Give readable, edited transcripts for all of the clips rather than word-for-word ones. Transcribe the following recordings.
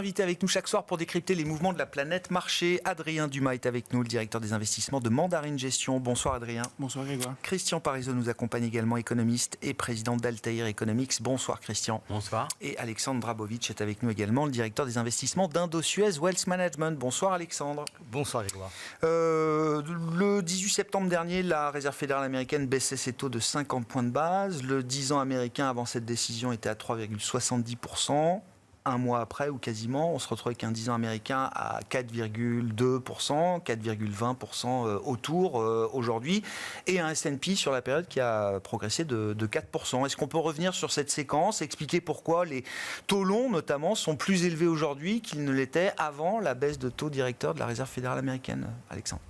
invité avec nous chaque soir pour décrypter les mouvements de la planète marché. Adrien Dumas est avec nous, le directeur des investissements de Mandarine Gestion. Bonsoir Adrien. Bonsoir Grégoire. Christian Parizeau nous accompagne également, économiste et président d'Altair Economics. Bonsoir Christian. Bonsoir. Et Alexandre Drabovic est avec nous également, le directeur des investissements d'Indosuez Wealth Management. Bonsoir Alexandre. Bonsoir Grégoire. Le 18 septembre dernier, la Réserve fédérale américaine baissait ses taux de 50 points de base. Le 10 ans américain avant cette décision était à 3,70%. Un mois après, ou quasiment, on se retrouve avec un 10 ans américain à 4,2%, 4,20% autour aujourd'hui, et un S&P sur la période qui a progressé de 4%. Est-ce qu'on peut revenir sur cette séquence, expliquer pourquoi les taux longs, notamment, sont plus élevés aujourd'hui qu'ils ne l'étaient avant la baisse de taux directeur de la Réserve fédérale américaine, Alexandre?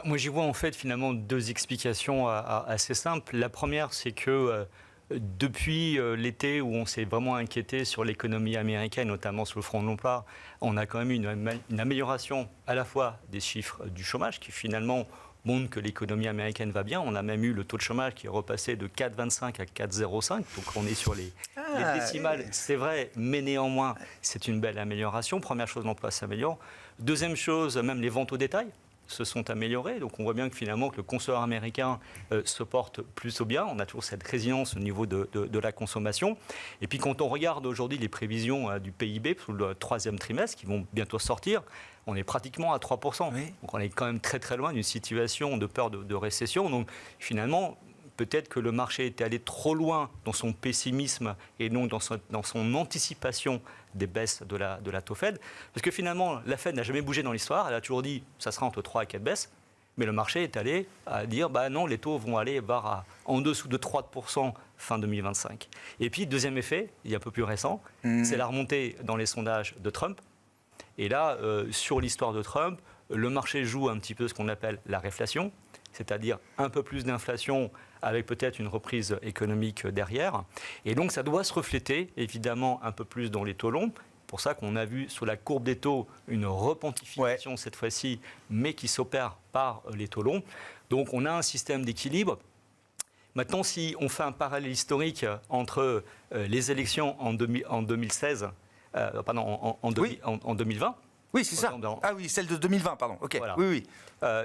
Moi, j'y vois en fait finalement deux explications assez simples. La première, c'est que depuis l'été où on s'est vraiment inquiété sur l'économie américaine, notamment sur le front de l'emploi, on a quand même eu une amélioration à la fois des chiffres du chômage qui finalement montrent que l'économie américaine va bien. On a même eu le taux de chômage qui est repassé de 4,25 à 4,05. Donc on est sur les décimales, c'est vrai, mais néanmoins c'est une belle amélioration. Première chose, l'emploi s'améliore. Deuxième chose, même les ventes au détail se sont améliorées. Donc on voit bien que finalement que le consommateur américain se porte plutôt bien. On a toujours cette résilience au niveau de la consommation. Et puis quand on regarde aujourd'hui les prévisions du PIB pour le troisième trimestre qui vont bientôt sortir, on est pratiquement à 3%. Oui. Donc on est quand même très très loin d'une situation de peur de récession. Donc finalement, peut-être que le marché était allé trop loin dans son pessimisme et donc dans son anticipation des baisses de la taux Fed. Parce que finalement, la Fed n'a jamais bougé dans l'histoire. Elle a toujours dit que ça sera entre 3 et 4 baisses. Mais le marché est allé à dire non, les taux vont aller en dessous de 3% fin 2025. Et puis, deuxième effet, il est un peu plus récent, c'est la remontée dans les sondages de Trump. Et là, sur l'histoire de Trump, le marché joue un petit peu ce qu'on appelle la réflation, c'est-à-dire un peu plus d'inflation avec peut-être une reprise économique derrière. Et donc, ça doit se refléter, évidemment, un peu plus dans les taux longs. C'est pour ça qu'on a vu sur la courbe des taux une repentification cette fois-ci, mais qui s'opère par les taux longs. Donc, on a un système d'équilibre. Maintenant, si on fait un parallèle historique entre les élections en 2016, en 2020... Oui, c'est ça. Ah oui, celle de 2020, pardon. Ok. Voilà. Oui.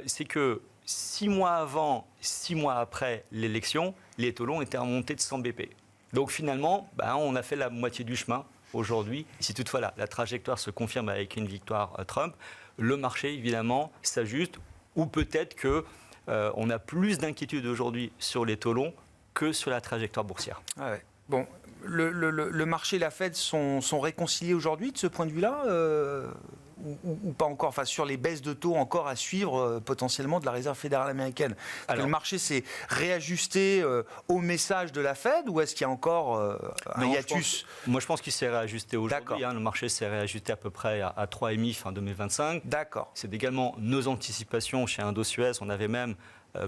C'est que 6 mois avant, 6 mois après l'élection, les taux longs étaient remontés de 100 BP. Donc finalement, on a fait la moitié du chemin aujourd'hui. Si toutefois la trajectoire se confirme avec une victoire Trump, le marché évidemment s'ajuste, ou peut-être qu'on a plus d'inquiétude aujourd'hui sur les taux longs que sur la trajectoire boursière. Ah ouais. Bon, le marché et la Fed sont réconciliés aujourd'hui de ce point de vue-là ou pas encore, enfin sur les baisses de taux encore à suivre potentiellement de la Réserve fédérale américaine. Est-ce que le marché s'est réajusté au message de la Fed ou est-ce qu'il y a encore un hiatus? Moi je pense qu'il s'est réajusté aujourd'hui. Le marché s'est réajusté à peu près à 3,5 fin 2025. D'accord. C'est également nos anticipations chez Indosuez. On avait même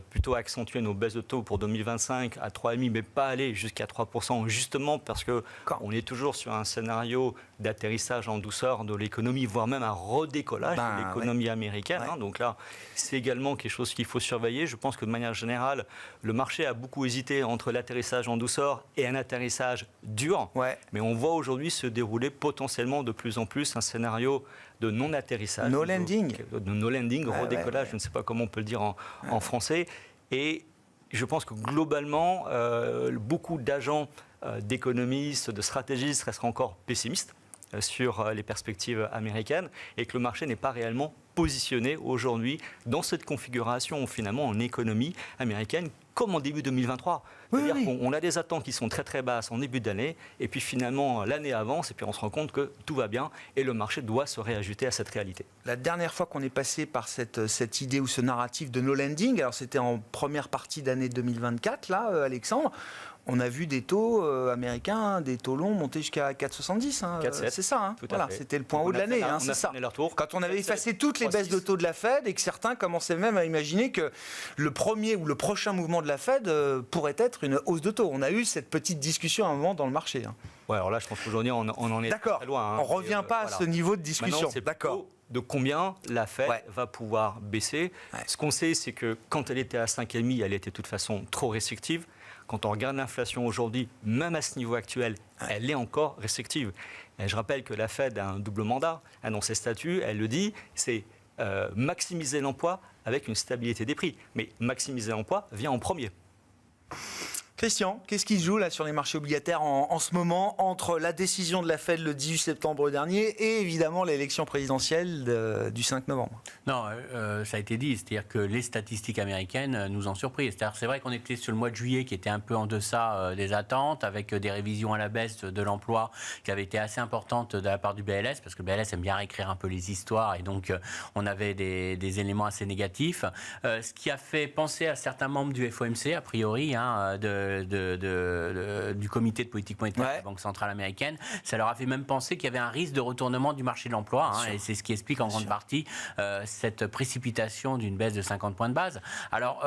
plutôt accentuer nos baisses de taux pour 2025 à 3,5, mais pas aller jusqu'à 3%, justement parce qu'on est toujours sur un scénario d'atterrissage en douceur de l'économie, voire même un redécollage de l'économie américaine. Ouais. Donc là, c'est également quelque chose qu'il faut surveiller. Je pense que de manière générale, le marché a beaucoup hésité entre l'atterrissage en douceur et un atterrissage dur. Ouais. Mais on voit aujourd'hui se dérouler potentiellement de plus en plus un scénario de non-atterrissage. No landing. De no landing, redécollage, je ne sais pas comment on peut le dire en français. Et je pense que globalement, beaucoup d'agents, d'économistes, de stratégistes resteraient encore pessimistes sur les perspectives américaines et que le marché n'est pas réellement positionné aujourd'hui dans cette configuration finalement en économie américaine comme en début 2023. C'est-à-dire qu'on a des attentes qui sont très très basses en début d'année et puis finalement l'année avance et puis on se rend compte que tout va bien et le marché doit se réajuster à cette réalité. La dernière fois qu'on est passé par cette idée ou ce narratif de no landing, alors c'était en première partie d'année 2024, là, Alexandre, on a vu des taux américains, des taux longs monter jusqu'à 4,70. 4,7. C'est ça. Voilà, c'était le point haut de l'année. C'est ça. Quand on avait effacé toutes les baisses de taux de la Fed et que certains commençaient même à imaginer que le premier ou le prochain mouvement de la Fed pourrait être une hausse de taux. On a eu cette petite discussion à un moment dans le marché. Ouais, alors là, je pense qu'aujourd'hui, on en est très loin. On ne revient pas à ce niveau de discussion. D'accord. De combien la Fed va pouvoir baisser. Ce qu'on sait, c'est que quand elle était à 5,5, elle était de toute façon trop restrictive. quand on regarde l'inflation aujourd'hui, même à ce niveau actuel, elle est encore restrictive. Et je rappelle que la Fed a un double mandat. Dans ses statuts, elle le dit, c'est maximiser l'emploi avec une stabilité des prix. Mais maximiser l'emploi vient en premier. Christian, qu'est-ce qui se joue là sur les marchés obligataires en ce moment entre la décision de la Fed le 18 septembre dernier et évidemment l'élection présidentielle du 5 novembre? Non, ça a été dit, c'est-à-dire que les statistiques américaines nous ont surpris. C'est vrai qu'on était sur le mois de juillet qui était un peu en deçà des attentes, avec des révisions à la baisse de l'emploi qui avaient été assez importantes de la part du BLS, parce que le BLS aime bien réécrire un peu les histoires, et donc on avait des éléments assez négatifs. Ce qui a fait penser à certains membres du FOMC, a priori, du comité de politique monétaire de la Banque centrale américaine, ça leur a fait même penser qu'il y avait un risque de retournement du marché de l'emploi, et c'est ce qui explique en grande partie cette précipitation d'une baisse de 50 points de base. Alors,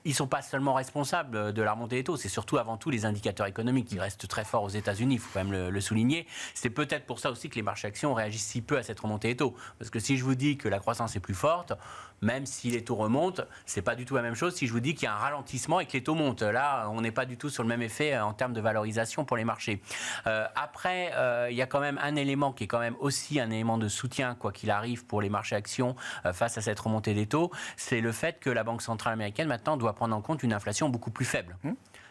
ils ne sont pas seulement responsables de la remontée des taux, c'est surtout avant tout les indicateurs économiques qui restent très forts aux États-Unis, il faut quand même le souligner. C'est peut-être pour ça aussi que les marchés actions réagissent si peu à cette remontée des taux. Parce que si je vous dis que la croissance est plus forte, même si les taux remontent, c'est pas du tout la même chose si je vous dis qu'il y a un ralentissement et que les taux montent. Là, on n'est pas du tout sur le même effet en termes de valorisation pour les marchés. Après, il y a quand même un élément qui est quand même aussi un élément de soutien, quoi qu'il arrive, pour les marchés actions face à cette remontée des taux, c'est le fait que la Banque centrale américaine maintenant doit prendre en compte une inflation beaucoup plus faible.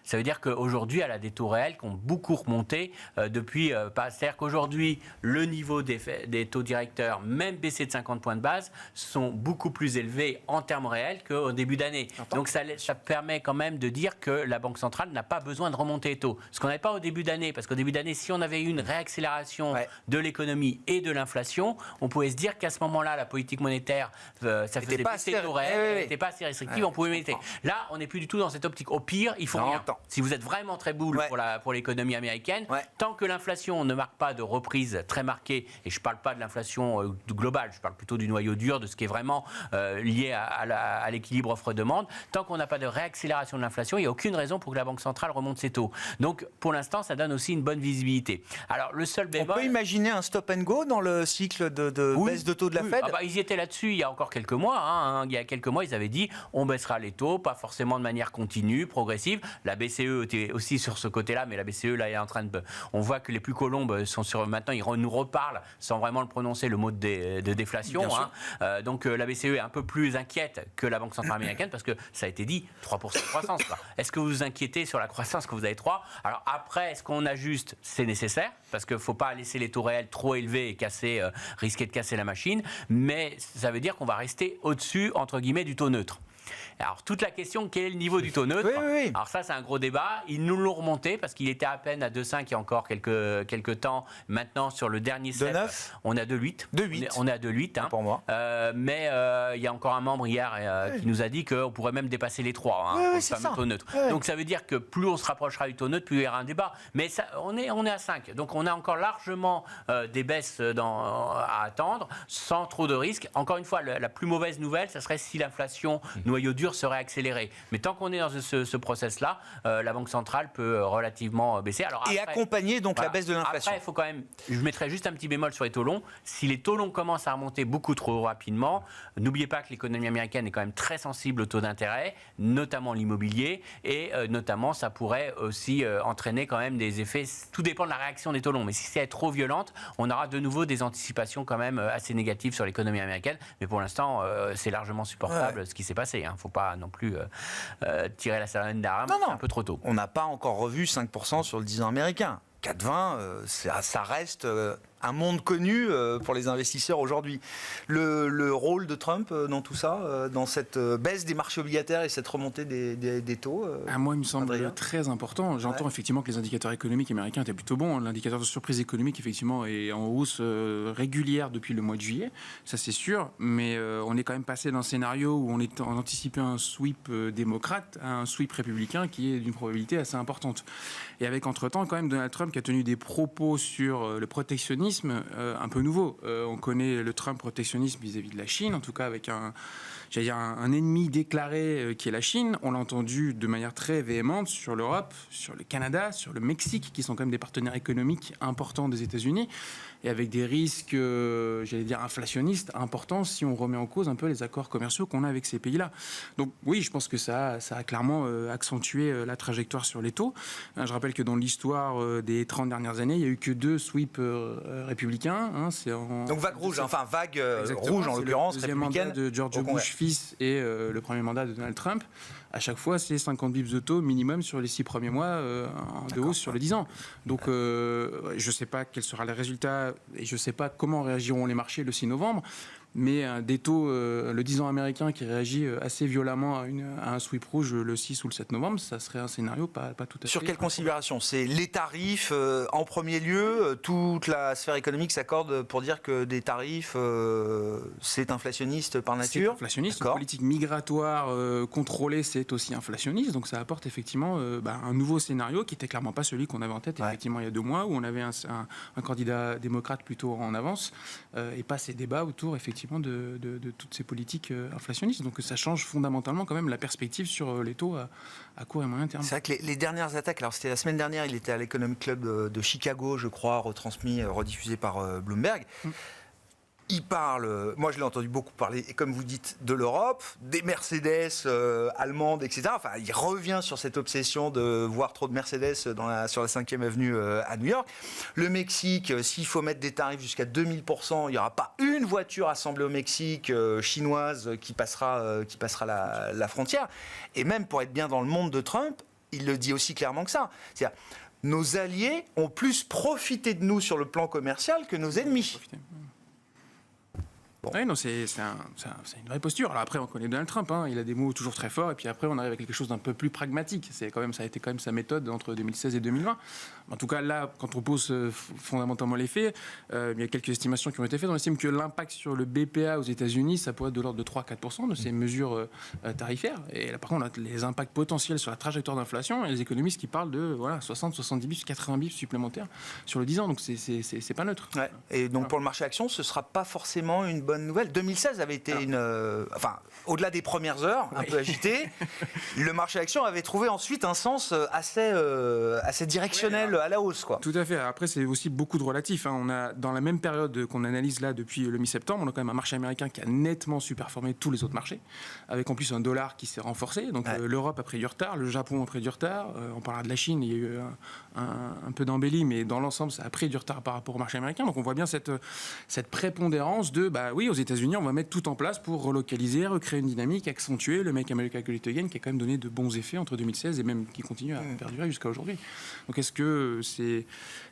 Ça veut dire qu'aujourd'hui, elle a des taux réels qui ont beaucoup remonté depuis. C'est-à-dire qu'aujourd'hui, le niveau des taux directeurs, même baissés de 50 points de base, sont beaucoup plus élevés en termes réels qu'au début d'année. Donc ça permet quand même de dire que la Banque centrale n'a pas besoin de remonter les taux. Ce qu'on n'avait pas au début d'année, parce qu'au début d'année, si on avait eu une réaccélération de l'économie et de l'inflation, on pouvait se dire qu'à ce moment-là, la politique monétaire, ça faisait baisser les taux réels, n'était pas assez restrictive, on pouvait mettre. Là, on n'est plus du tout dans cette optique. Au pire, il faut rien. Si vous êtes vraiment très boule pour l'économie américaine, tant que l'inflation ne marque pas de reprise très marquée, et je ne parle pas de l'inflation globale, je parle plutôt du noyau dur, de ce qui est vraiment lié à l'équilibre offre-demande, tant qu'on n'a pas de réaccélération de l'inflation, il n'y a aucune raison pour que la Banque centrale remonte ses taux. Donc, pour l'instant, ça donne aussi une bonne visibilité. Alors, le seul bémol... On peut imaginer un stop and go dans le cycle de baisse de taux de la Fed? Ils y étaient là-dessus il y a encore quelques mois. Il y a quelques mois, ils avaient dit on baissera les taux, pas forcément de manière continue, progressive. La BCE était aussi sur ce côté-là, mais la BCE là est en train de... On voit que les plus colombes sont sur... Maintenant, ils nous reparlent sans vraiment le prononcer, le mot de déflation. Donc la BCE est un peu plus inquiète que la Banque centrale américaine parce que ça a été dit, 3% de croissance. Est-ce que vous vous inquiétez sur la croissance quand vous avez 3? Alors après, est-ce qu'on ajuste? C'est nécessaire parce qu'il ne faut pas laisser les taux réels trop élevés et risquer de casser la machine, mais ça veut dire qu'on va rester au-dessus, entre guillemets, du taux neutre. Alors, toute la question, quel est le niveau du taux neutre? Alors ça, c'est un gros débat. Ils nous l'ont remonté parce qu'il était à peine à 2,5 il y a encore quelques temps. Maintenant, sur le dernier set, on est à 2,8. 2,8. On est à 2,8. Pour moi. Mais il y a encore un membre hier qui nous a dit qu'on pourrait même dépasser les 3 pour le fameux taux neutre. Donc ça veut dire que plus on se rapprochera du taux neutre, plus il y aura un débat. Mais ça, on est à 5. Donc on a encore largement des baisses à attendre, sans trop de risques. Encore une fois, la plus mauvaise nouvelle, ça serait si l'inflation noyau dur serait accéléré. Mais tant qu'on est dans ce process-là, la Banque centrale peut relativement baisser. Alors après, et accompagner donc la baisse de l'inflation. Après, il faut quand même, je mettrais juste un petit bémol sur les taux longs. Si les taux longs commencent à remonter beaucoup trop rapidement, n'oubliez pas que l'économie américaine est quand même très sensible aux taux d'intérêt, notamment l'immobilier, et notamment ça pourrait aussi entraîner quand même des effets. Tout dépend de la réaction des taux longs. Mais si c'est trop violente, on aura de nouveau des anticipations quand même assez négatives sur l'économie américaine. Mais pour l'instant, c'est largement supportable ce qui s'est passé. Il ne faut pas non plus tirer la sirène d'alarme, c'est un peu trop tôt. On n'a pas encore revu 5% sur le 10 ans américain. 4,20, ça reste un monde connu pour les investisseurs aujourd'hui. Le rôle de Trump dans tout ça, dans cette baisse des marchés obligataires et cette remontée des taux moi, il me semble très important. J'entends effectivement que les indicateurs économiques américains étaient plutôt bons. L'indicateur de surprise économique, effectivement, est en hausse régulière depuis le mois de juillet. Ça, c'est sûr. Mais on est quand même passé d'un scénario où on anticipait un sweep démocrate à un sweep républicain qui est d'une probabilité assez importante. Et avec, entre-temps, quand même, Donald Trump qui a tenu des propos sur le protectionnisme un peu nouveau. On connaît le Trump protectionnisme vis-à-vis de la Chine, en tout cas avec j'allais dire, un ennemi déclaré qui est la Chine. On l'a entendu de manière très véhémente sur l'Europe, sur le Canada, sur le Mexique, qui sont quand même des partenaires économiques importants des États-Unis, et avec des risques, j'allais dire, inflationnistes importants si on remet en cause un peu les accords commerciaux qu'on a avec ces pays-là. Donc oui, je pense que ça a clairement accentué la trajectoire sur les taux. Je rappelle que dans l'histoire des 30 dernières années, il n'y a eu que 2 sweeps républicains. Donc vague rouge, vague rouge en l'occurrence, le deuxième républicaine. mandat de George Bush fils et le premier mandat de Donald Trump. À chaque fois, c'est 50 bips de taux minimum sur les 6 premiers mois de hausse sur les 10 ans. Donc, je ne sais pas quel sera le résultat et je ne sais pas comment réagiront les marchés le 6 novembre. Mais des taux, le 10 ans américain qui réagit assez violemment à un sweep rouge le 6 ou le 7 novembre, ça serait un scénario pas tout à fait... Sur quelle considération? C'est les tarifs en premier lieu. Toute la sphère économique s'accorde pour dire que des tarifs, c'est inflationniste par nature. C'est inflationniste. Une politique migratoire contrôlée, c'est aussi inflationniste. Donc ça apporte effectivement un nouveau scénario qui n'était clairement pas celui qu'on avait en tête effectivement il y a 2 mois, où on avait un candidat démocrate plutôt en avance et pas ces débats autour effectivement de toutes ces politiques inflationnistes. Donc ça change fondamentalement quand même la perspective sur les taux à court et moyen terme. C'est vrai que les dernières attaques, alors c'était la semaine dernière, il était à l'Economic Club de Chicago, je crois, rediffusé par Bloomberg. Il parle, moi je l'ai entendu beaucoup parler, comme vous dites, de l'Europe, des Mercedes allemandes, etc. Enfin, il revient sur cette obsession de voir trop de Mercedes sur la 5e avenue à New York. Le Mexique, s'il faut mettre des tarifs jusqu'à 2000%, il n'y aura pas une voiture assemblée au Mexique chinoise qui passera la frontière. Et même pour être bien dans le monde de Trump, il le dit aussi clairement que ça. C'est-à-dire, nos alliés ont plus profité de nous sur le plan commercial que nos ennemis. Oui, non, c'est une vraie posture. Alors après, on connaît Donald Trump, il a des mots toujours très forts, et puis après, on arrive à quelque chose d'un peu plus pragmatique. Ça a été quand même sa méthode entre 2016 et 2020. En tout cas, là, quand on pose fondamentalement les faits, il y a quelques estimations qui ont été faites. On estime que l'impact sur le BPA aux États-Unis, ça pourrait être de l'ordre de 3-4% de ces mesures tarifaires. Et là, par contre, on a les impacts potentiels sur la trajectoire d'inflation, et les économistes qui parlent de 60, 70 bips, 80 bips supplémentaires sur le 10 ans. Donc, c'est pas neutre. Ouais. Et donc, pour le marché action, ce ne sera pas forcément une bonne nouvelle. 2016 avait été au-delà des premières heures, un peu agité, le marché action avait trouvé ensuite un sens assez directionnel à la hausse, quoi. Tout à fait. Après, c'est aussi beaucoup de relatifs. On a, dans la même période qu'on analyse là depuis le mi-septembre, on a quand même un marché américain qui a nettement superformé tous les autres marchés, avec en plus un dollar qui s'est renforcé. Donc l'Europe a pris du retard, le Japon a pris du retard. On parlera de la Chine, il y a eu un peu d'embellie, mais dans l'ensemble, ça a pris du retard par rapport au marché américain. Donc on voit bien cette prépondérance de, aux États-Unis, on va mettre tout en place pour relocaliser, recréer une dynamique, accentuer le Make America Great Again, qui a quand même donné de bons effets entre 2016 et même qui continue à perdurer jusqu'à aujourd'hui. Donc est-ce que c'est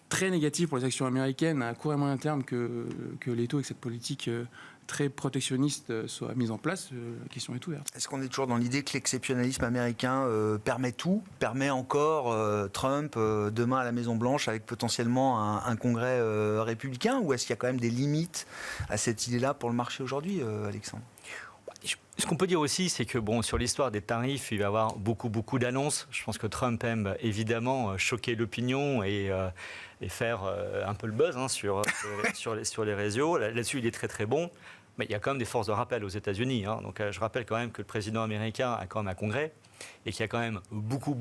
très négatif pour les actions américaines à court et moyen terme que les taux et que cette politique très protectionniste soit mise en place? La question est ouverte. Est-ce qu'on est toujours dans l'idée que l'exceptionnalisme américain permet tout, permet encore Trump demain à la Maison-Blanche avec potentiellement un congrès républicain, ou est-ce qu'il y a quand même des limites à cette idée-là pour le marché aujourd'hui, Alexandre? Ce qu'on peut dire aussi, c'est que sur l'histoire des tarifs, il va y avoir beaucoup d'annonces. Je pense que Trump aime évidemment choquer l'opinion et faire un peu le buzz sur les réseaux. Là-dessus, il est très bon. Mais il y a quand même des forces de rappel aux États-Unis. Donc je rappelle quand même que le président américain a quand même un congrès et qu'il y a quand même beaucoup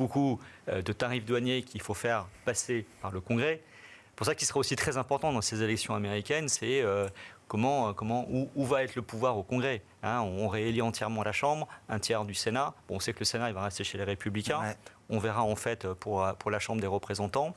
de tarifs douaniers qu'il faut faire passer par le congrès. Pour ça, qui sera aussi très important dans ces élections américaines, c'est où va être le pouvoir au Congrès. On réélit entièrement la Chambre, un tiers du Sénat. On sait que le Sénat il va rester chez les Républicains. Ouais. On verra en fait pour la Chambre des représentants.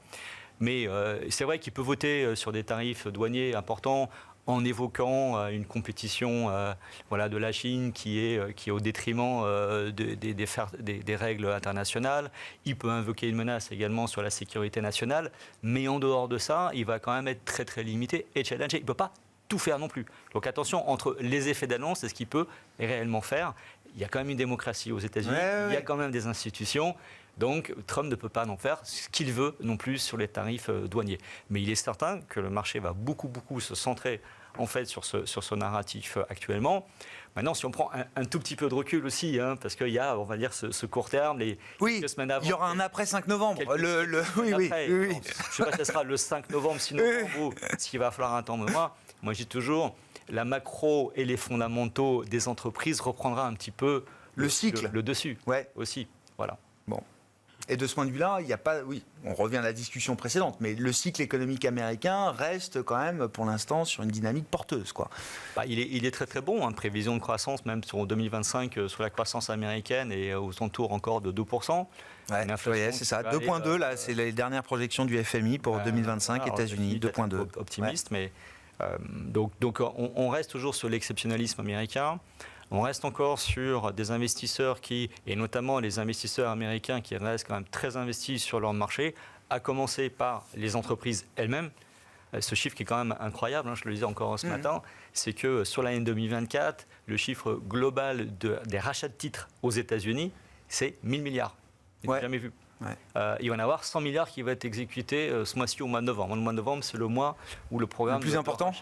Mais c'est vrai qu'il peut voter sur des tarifs douaniers importants en évoquant une compétition de la Chine qui est au détriment des règles internationales. Il peut invoquer une menace également sur la sécurité nationale, mais en dehors de ça, il va quand même être très limité et challengé. Il ne peut pas tout faire non plus. Donc attention, entre les effets d'annonce et ce qu'il peut réellement faire, il y a quand même une démocratie aux États-Unis, il y a quand même des institutions. Donc Trump ne peut pas en faire ce qu'il veut non plus sur les tarifs douaniers. Mais il est certain que le marché va beaucoup se centrer en fait sur ce narratif actuellement. Maintenant, si on prend un tout petit peu de recul aussi, parce qu'il y a, on va dire, ce court terme, quelques semaines avant. Il y aura un après 5 novembre. Oui. Bon, je ne sais pas si ce sera le 5 novembre, sinon, ce qu'il va falloir attendre. Moi, je dis toujours, la macro et les fondamentaux des entreprises reprendra un petit peu le cycle, le dessus aussi. Voilà. Bon. Et de ce point de vue-là, il n'y a pas... Oui, on revient à la discussion précédente, mais le cycle économique américain reste quand même, pour l'instant, sur une dynamique porteuse, quoi. Il est très très bon, prévision de croissance, même sur 2025, sur la croissance américaine, et aux alentours encore de 2%. Ouais, c'est ça, 2,2, là, c'est les dernières projections du FMI pour 2025, États-Unis, 2,2. Optimiste, mais... donc on reste toujours sur l'exceptionnalisme américain. On reste encore sur des investisseurs et notamment les investisseurs américains qui restent quand même très investis sur leur marché, à commencer par les entreprises elles-mêmes. Ce chiffre qui est quand même incroyable, je le disais encore ce matin, c'est que sur l'année 2024, le chiffre global des rachats de titres aux États-Unis, c'est 1000 milliards. Jamais vu. Il va y en avoir 100 milliards qui vont être exécutés ce mois-ci au mois de novembre. Le mois de novembre, c'est le mois où le programme le plus important,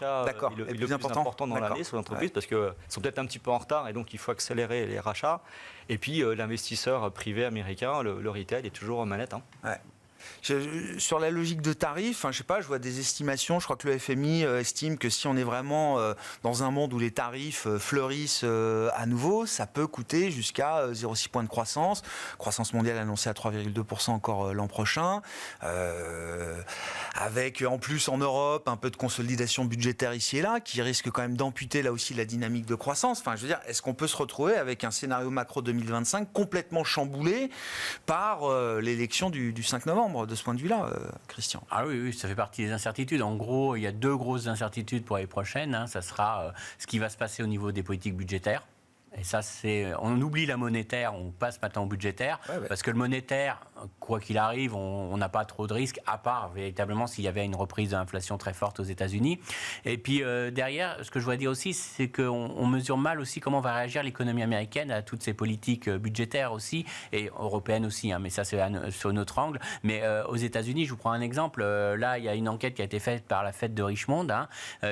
le plus important dans l'année sur l'entreprise, parce qu'ils sont peut-être un petit peu en retard et donc il faut accélérer les rachats. Et puis l'investisseur privé américain, le retail, est toujours en manette. Sur la logique de tarifs, je sais pas, je vois des estimations. Je crois que le FMI estime que si on est vraiment dans un monde où les tarifs fleurissent à nouveau, ça peut coûter jusqu'à 0,6 points de croissance. Croissance mondiale annoncée à 3,2% encore l'an prochain. Avec en plus en Europe un peu de consolidation budgétaire ici et là, qui risque quand même d'amputer là aussi la dynamique de croissance. Je veux dire, est-ce qu'on peut se retrouver avec un scénario macro 2025 complètement chamboulé par l'élection du 5 novembre de ce point de vue-là, Christian? Ah oui, ça fait partie des incertitudes. En gros, il y a 2 grosses incertitudes pour l'année prochaine. Ça sera ce qui va se passer au niveau des politiques budgétaires. Et ça, on oublie la monétaire, on passe maintenant au budgétaire, parce que le monétaire, quoi qu'il arrive, on n'a pas trop de risques, à part véritablement s'il y avait une reprise de l'inflation très forte aux États-Unis. Et puis derrière, ce que je voudrais dire aussi, c'est qu'on mesure mal aussi comment va réagir l'économie américaine à toutes ces politiques budgétaires aussi, et européennes aussi, mais ça c'est sur notre angle. Mais aux États-Unis, je vous prends un exemple, là il y a une enquête qui a été faite par la Fed de Richmond,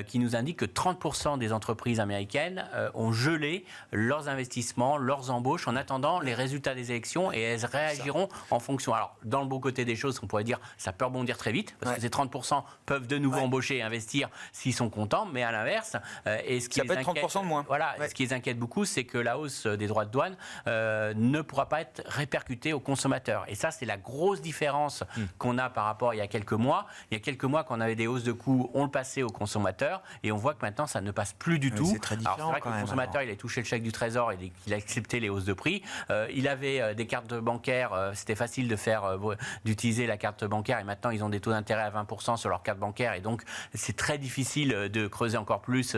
qui nous indique que 30% des entreprises américaines ont gelé leurs investissements, leurs embauches en attendant les résultats des élections, et elles réagiront en fonction. Alors, dans le beau côté des choses, on pourrait dire ça peut rebondir très vite, parce que ces 30% peuvent de nouveau embaucher et investir s'ils sont contents, mais à l'inverse, et ce qui ça peut être 30% de moins. Voilà, ce qui les inquiète beaucoup, c'est que la hausse des droits de douane ne pourra pas être répercutée aux consommateurs. Et ça, c'est la grosse différence qu'on a par rapport à il y a quelques mois. Il y a quelques mois, quand on avait des hausses de coûts, on le passait aux consommateurs, et on voit que maintenant, ça ne passe plus du tout. C'est très différent. Alors, c'est vrai que le consommateur, il a touché le chèque du Trésor et il a accepté les hausses de prix. Il avait des cartes bancaires, c'était facile d'utiliser la carte bancaire, et maintenant ils ont des taux d'intérêt à 20% sur leur carte bancaire, et donc c'est très difficile de creuser encore plus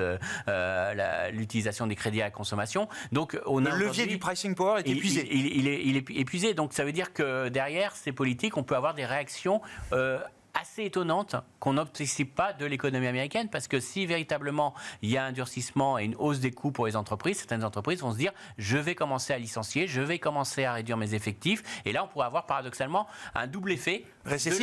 l'utilisation des crédits à la consommation. Donc on a le levier du pricing power est épuisé. Il est épuisé, donc ça veut dire que derrière ces politiques, on peut avoir des réactions assez étonnante qu'on n'anticipe pas de l'économie américaine, parce que si véritablement il y a un durcissement et une hausse des coûts pour les entreprises, certaines entreprises vont se dire je vais commencer à licencier, je vais commencer à réduire mes effectifs, et là on pourrait avoir paradoxalement un double effet récessif.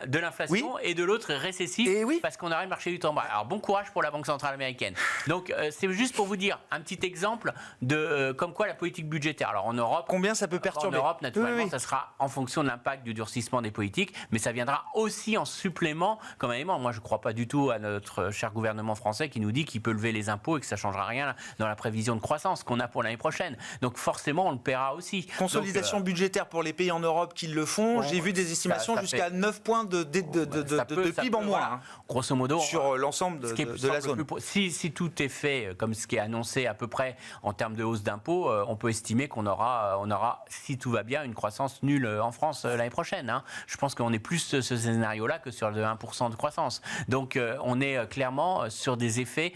de l'inflation et de l'autre récessif, parce qu'on aurait le marché du temps. Alors bon courage pour la Banque centrale américaine. Donc c'est juste pour vous dire un petit exemple de comme quoi la politique budgétaire. Alors en Europe, combien ça peut perturber? En Europe, naturellement, ça sera en fonction de l'impact du durcissement des politiques, mais ça viendra aussi en supplément comme élément. Moi, je ne crois pas du tout à notre cher gouvernement français qui nous dit qu'il peut lever les impôts et que ça ne changera rien dans la prévision de croissance qu'on a pour l'année prochaine. Donc forcément, on le paiera aussi. Consolidation budgétaire pour les pays en Europe qui le font. J'ai vu des estimations jusqu'à 9 points de PIB en moins. Grosso modo, sur l'ensemble de la zone. Si tout est fait comme ce qui est annoncé à peu près en termes de hausse d'impôts, on peut estimer qu'on aura, si tout va bien, une croissance nulle en France l'année prochaine. Je pense qu'on est plus ce scénario-là que sur le 1% de croissance. Donc on est clairement sur des effets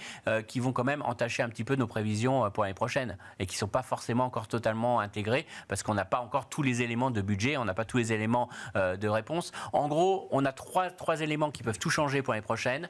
qui vont quand même entacher un petit peu nos prévisions pour l'année prochaine, et qui ne sont pas forcément encore totalement intégrés, parce qu'on n'a pas encore tous les éléments de budget, on n'a pas tous les éléments de réponse. En gros, on a trois éléments qui peuvent tout changer pour l'année prochaine.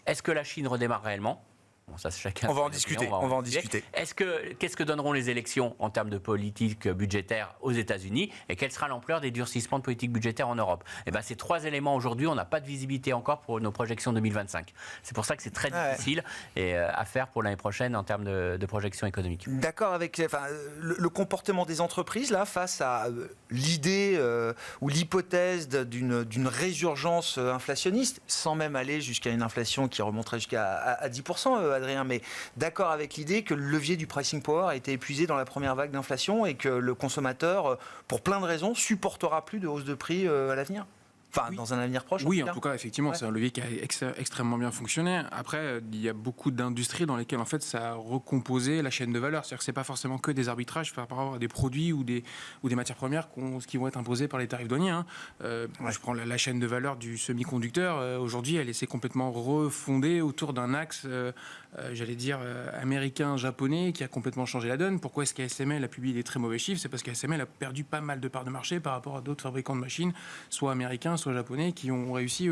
Est-ce que la Chine redémarre réellement ? Bon, ça, on va en discuter. Qu'est-ce que donneront les élections en termes de politique budgétaire aux États-Unis, et quelle sera l'ampleur des durcissements de politique budgétaire en Europe? Ces 3 éléments aujourd'hui, on n'a pas de visibilité encore pour nos projections 2025. C'est pour ça que c'est très difficile à faire pour l'année prochaine en termes de projections économiques. D'accord avec le comportement des entreprises là face à l'idée ou l'hypothèse d'une résurgence inflationniste, sans même aller jusqu'à une inflation qui remonterait jusqu'à 10%. Adrien, mais d'accord avec l'idée que le levier du pricing power a été épuisé dans la première vague d'inflation et que le consommateur, pour plein de raisons, supportera plus de hausse de prix à l'avenir. Enfin, dans un avenir proche. Oui, en tout cas, effectivement, c'est un levier qui a extrêmement bien fonctionné. Après, il y a beaucoup d'industries dans lesquelles, en fait, ça a recomposé la chaîne de valeur. C'est-à-dire que c'est pas forcément que des arbitrages par rapport à des produits ou des matières premières qui vont être imposées par les tarifs douaniers. Hein. Je prends la chaîne de valeur du semi-conducteur. Aujourd'hui, elle s'est complètement refondée autour d'un axe, j'allais dire, américain-japonais qui a complètement changé la donne. Pourquoi est-ce qu'ASML a publié des très mauvais chiffres? C'est parce qu'ASML a perdu pas mal de parts de marché par rapport à d'autres fabricants de machines, soit américains, soit japonais, qui ont réussi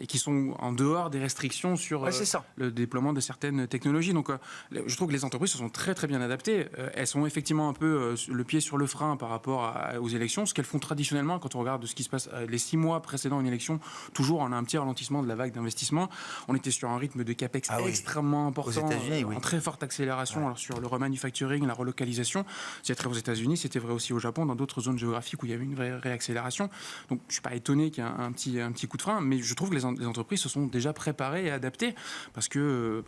et qui sont en dehors des restrictions sur le déploiement de certaines technologies. Donc, je trouve que les entreprises se sont très très bien adaptées. Elles sont effectivement un peu le pied sur le frein par rapport aux élections, ce qu'elles font traditionnellement quand on regarde ce qui se passe les 6 mois précédant une élection. Toujours, on a un petit ralentissement de la vague d'investissement. On était sur un rythme de capex extrêmement important, aux États-Unis, en très forte accélération. Alors, sur le remanufacturing, la relocalisation, c'est très aux États-Unis, c'était vrai aussi au Japon, dans d'autres zones géographiques où il y avait une vraie réaccélération. Donc, je suis pas étonné qu'il y ait un petit coup de frein, mais je trouve que les entreprises se sont déjà préparées et adaptées parce que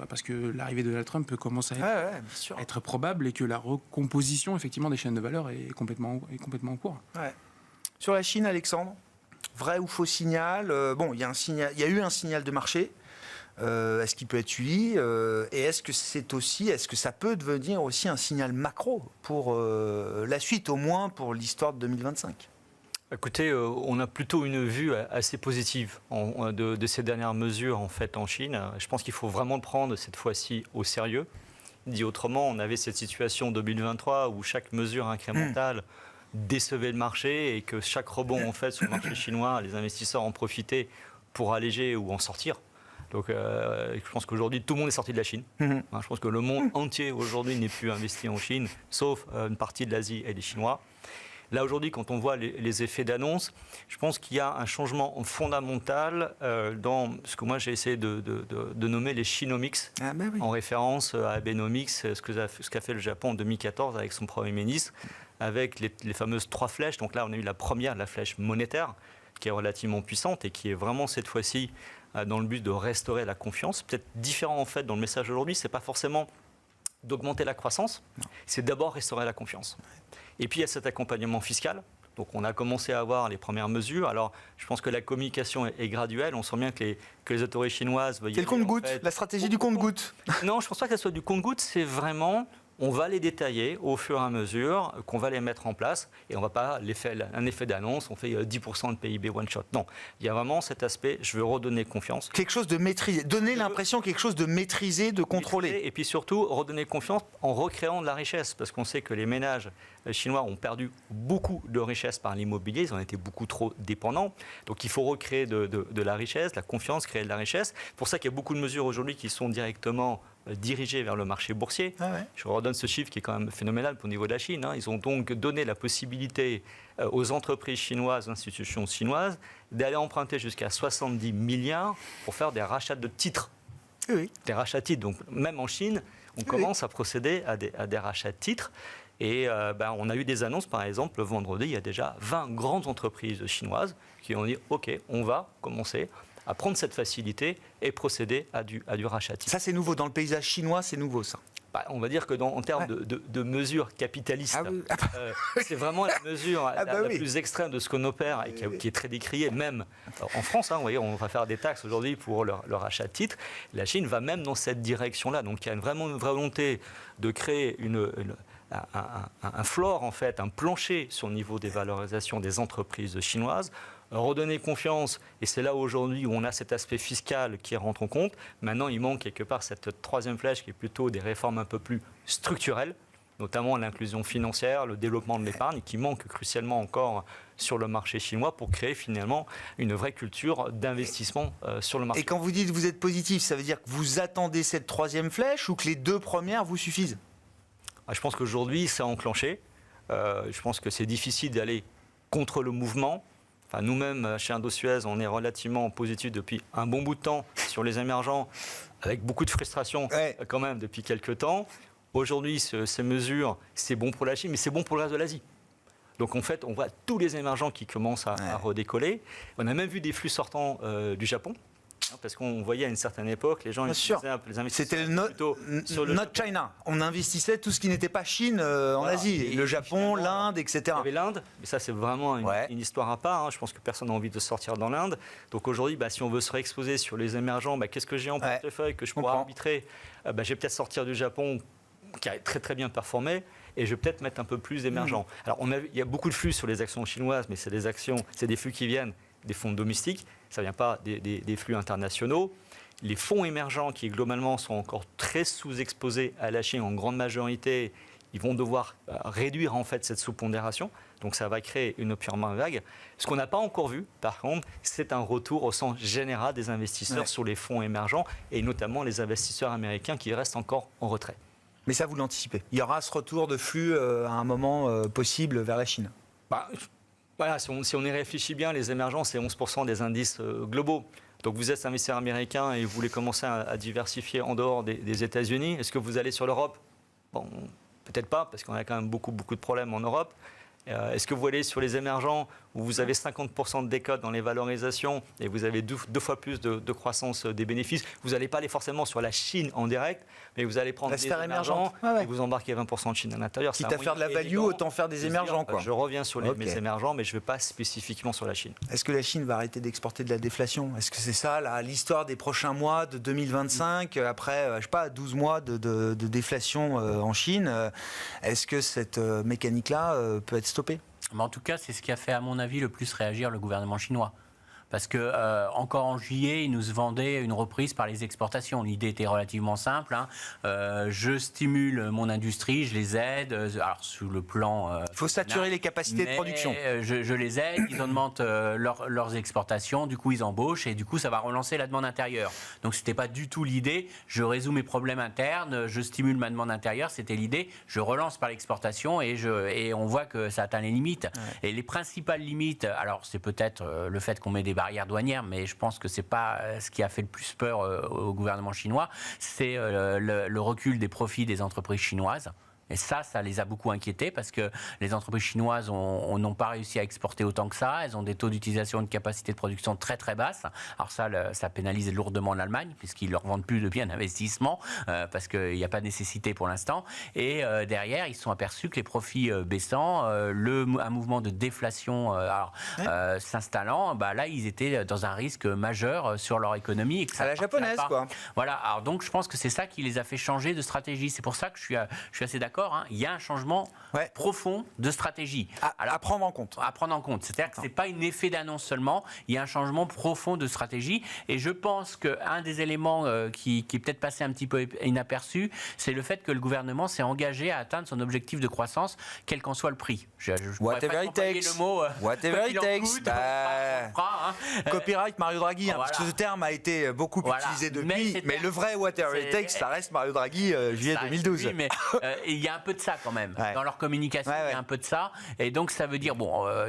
l'arrivée de Donald Trump commence à être probable et que la recomposition effectivement des chaînes de valeur est complètement en cours. Ouais. Sur la Chine, Alexandre, vrai ou faux signal? Bon, il y a eu un signal de marché. Est-ce qu'il peut être suivi et est-ce que ça peut devenir aussi un signal macro pour la suite, au moins pour l'histoire de 2025? Écoutez, on a plutôt une vue assez positive de ces dernières mesures en fait en Chine. Je pense qu'il faut vraiment le prendre cette fois-ci au sérieux. Dit autrement, on avait cette situation en 2023 où chaque mesure incrémentale décevait le marché et que chaque rebond en fait sur le marché chinois, les investisseurs en profitaient pour alléger ou en sortir. Donc, je pense qu'aujourd'hui, tout le monde est sorti de la Chine. Je pense que le monde entier aujourd'hui n'est plus investi en Chine, sauf une partie de l'Asie et des Chinois. Là, aujourd'hui, quand on voit les effets d'annonce, je pense qu'il y a un changement fondamental dans ce que moi j'ai essayé de nommer les Chinomics, en référence à Abenomics, ce qu'a fait le Japon en 2014 avec son Premier ministre, avec les fameuses 3 flèches. Donc là, on a eu la première, la flèche monétaire, qui est relativement puissante et qui est vraiment cette fois-ci dans le but de restaurer la confiance. Peut-être différent en fait dans le message aujourd'hui, c'est pas forcément d'augmenter la croissance, c'est d'abord restaurer la confiance. Et puis il y a cet accompagnement fiscal. Donc on a commencé à avoir les premières mesures. Alors je pense que la communication est graduelle. On sent bien que les autorités chinoises veulent. C'est le compte-goutte, la stratégie du compte-goutte. Non, je ne pense pas que ce soit du compte-goutte. C'est vraiment, on va les détailler au fur et à mesure qu'on va les mettre en place. Et on ne va pas un effet d'annonce, on fait 10% de PIB one shot. Non, il y a vraiment cet aspect, je veux redonner confiance. Quelque chose de maîtrisé, donner l'impression quelque chose de maîtrisé, de contrôlé. Et puis surtout, redonner confiance en recréant de la richesse. Parce qu'on sait que les ménages chinois ont perdu beaucoup de richesse par l'immobilier, ils en étaient beaucoup trop dépendants. Donc il faut recréer de la richesse, de la confiance, créer de la richesse. C'est pour ça qu'il y a beaucoup de mesures aujourd'hui qui sont directement dirigés vers le marché boursier. Je redonne ce chiffre qui est quand même phénoménal au niveau de la Chine. Ils ont donc donné la possibilité aux entreprises chinoises, institutions chinoises, d'aller emprunter jusqu'à 70 milliards pour faire des rachats de titres. Des rachats de titres. Donc même en Chine, on commence à procéder à des rachats de titres. Et on a eu des annonces, par exemple, le vendredi, il y a déjà 20 grandes entreprises chinoises qui ont dit « Ok, on va commencer à prendre cette facilité et procéder à du rachat de titres. » Ça, c'est nouveau. Dans le paysage chinois, c'est nouveau, ça. On va dire que en termes de mesures capitalistes, c'est vraiment la mesure la plus extrême de ce qu'on opère et qui est très décriée, même en France. Vous voyez, on va faire des taxes aujourd'hui pour le rachat de titres. La Chine va même dans cette direction-là. Donc il y a vraiment une volonté de créer un floor, en fait, un plancher sur le niveau des valorisations des entreprises chinoises, redonner confiance, et c'est là aujourd'hui où on a cet aspect fiscal qui rentre en compte. Maintenant, il manque quelque part cette troisième flèche qui est plutôt des réformes un peu plus structurelles, notamment l'inclusion financière, le développement de l'épargne, qui manque crucialement encore sur le marché chinois pour créer finalement une vraie culture d'investissement sur le marché. Et quand vous dites que vous êtes positif, ça veut dire que vous attendez cette troisième flèche ou que les 2 premières vous suffisent? Je pense qu'aujourd'hui, ça a enclenché. Je pense que c'est difficile d'aller contre le mouvement. Nous-mêmes, chez Indosuez, on est relativement positif depuis un bon bout de temps sur les émergents, avec beaucoup de frustration quand même depuis quelques temps. Aujourd'hui, ces mesures, c'est bon pour la Chine, mais c'est bon pour le reste de l'Asie. Donc en fait, on voit tous les émergents qui commencent à redécoller. On a même vu des flux sortants du Japon. Parce qu'on voyait à une certaine époque, les gens Bien sûr. les investisseurs C'était le plutôt sur le not Japon. China. On investissait tout ce qui n'était pas Chine en Voilà. Asie. Et Le Japon, finalement, l'Inde, etc. Il y avait l'Inde, mais ça c'est vraiment Ouais. une histoire à part. Je pense que personne n'a envie de sortir dans l'Inde. Donc aujourd'hui, si on veut se réexposer sur les émergents, qu'est-ce que j'ai en portefeuille que je pourrais arbitrer? Je vais peut-être sortir du Japon qui a très très bien performé. Et je vais peut-être mettre un peu plus d'émergents. Alors, il y a beaucoup de flux sur les actions chinoises, mais c'est des flux qui viennent des fonds domestiques. Ça ne vient pas des flux internationaux. Les fonds émergents, qui globalement sont encore très sous-exposés à la Chine en grande majorité, ils vont devoir réduire en fait cette sous-pondération. Donc, ça va créer une opinion vague. Ce qu'on n'a pas encore vu, par contre, c'est un retour au sens général des investisseurs sur les fonds émergents, et notamment les investisseurs américains qui restent encore en retrait. Mais ça, vous l'anticipez. Il y aura ce retour de flux à un moment possible vers la Chine. Voilà, si on y réfléchit bien, les émergents, c'est 11% des indices globaux. Donc vous êtes investisseur américain et vous voulez commencer à diversifier en dehors des États-Unis. Est-ce que vous allez sur l'Europe? Bon, peut-être pas, parce qu'on a quand même beaucoup de problèmes en Europe. Est-ce que vous allez sur les émergents où vous avez 50% de décote dans les valorisations et vous avez deux fois plus de croissance des bénéfices? Vous n'allez pas aller forcément sur la Chine en direct, mais vous allez prendre la des sphère émergents émergente. et vous embarquez 20% de Chine à l'intérieur. Quitte à faire de la value, autant faire des émergents. Je reviens sur mes émergents, mais je ne vais pas spécifiquement sur la Chine. Est-ce que la Chine va arrêter d'exporter de la déflation? Est-ce que c'est ça l'histoire des prochains mois de 2025, après 12 mois de déflation en Chine? Est-ce que cette mécanique-là peut être stoppée? Mais en tout cas, c'est ce qui a fait, à mon avis, le plus réagir le gouvernement chinois. Parce que encore en juillet, ils nous vendaient une reprise par les exportations. L'idée était relativement simple. Je stimule mon industrie, je les aide. Alors sous le plan, il faut saturer les capacités de production. Je les aide, ils augmentent leurs exportations. Du coup, ils embauchent et du coup, ça va relancer la demande intérieure. Donc, c'était pas du tout l'idée. Je résous mes problèmes internes, je stimule ma demande intérieure. C'était l'idée. Je relance par l'exportation et on voit que ça atteint les limites. Ouais. Et les principales limites, alors c'est peut-être le fait qu'on met des barrières douanières, mais je pense que c'est pas ce qui a fait le plus peur au gouvernement chinois, c'est le recul des profits des entreprises chinoises. Et ça les a beaucoup inquiétés parce que les entreprises chinoises n'ont pas réussi à exporter autant que ça. Elles ont des taux d'utilisation et de capacité de production très très basses. Alors ça pénalise lourdement l'Allemagne puisqu'ils ne leur vendent plus de biens d'investissement parce qu'il n'y a pas de nécessité pour l'instant. Et derrière, ils se sont aperçus que les profits baissant, un mouvement de déflation s'installant, là ils étaient dans un risque majeur sur leur économie. Et que ça à la japonaise, quoi. Voilà. Alors donc je pense que c'est ça qui les a fait changer de stratégie. C'est pour ça que je suis assez d'accord. Il y a un changement profond de stratégie. À prendre en compte. À prendre en compte. C'est-à-dire que ce n'est pas un effet d'annonce seulement, il y a un changement profond de stratégie. Et je pense qu'un des éléments qui est peut-être passé un petit peu inaperçu, c'est le fait que le gouvernement s'est engagé à atteindre son objectif de croissance, quel qu'en soit le prix. Whatever it takes. Le mot, Whatever it takes. Copyright Mario Draghi, voilà. parce que ce terme a été beaucoup utilisé depuis, mais le vrai Whatever it takes, ça reste Mario Draghi, juillet 2012. Oui, mais il y a un peu de ça quand même. Dans leur communication, il y a un peu de ça. Et donc, ça veut dire,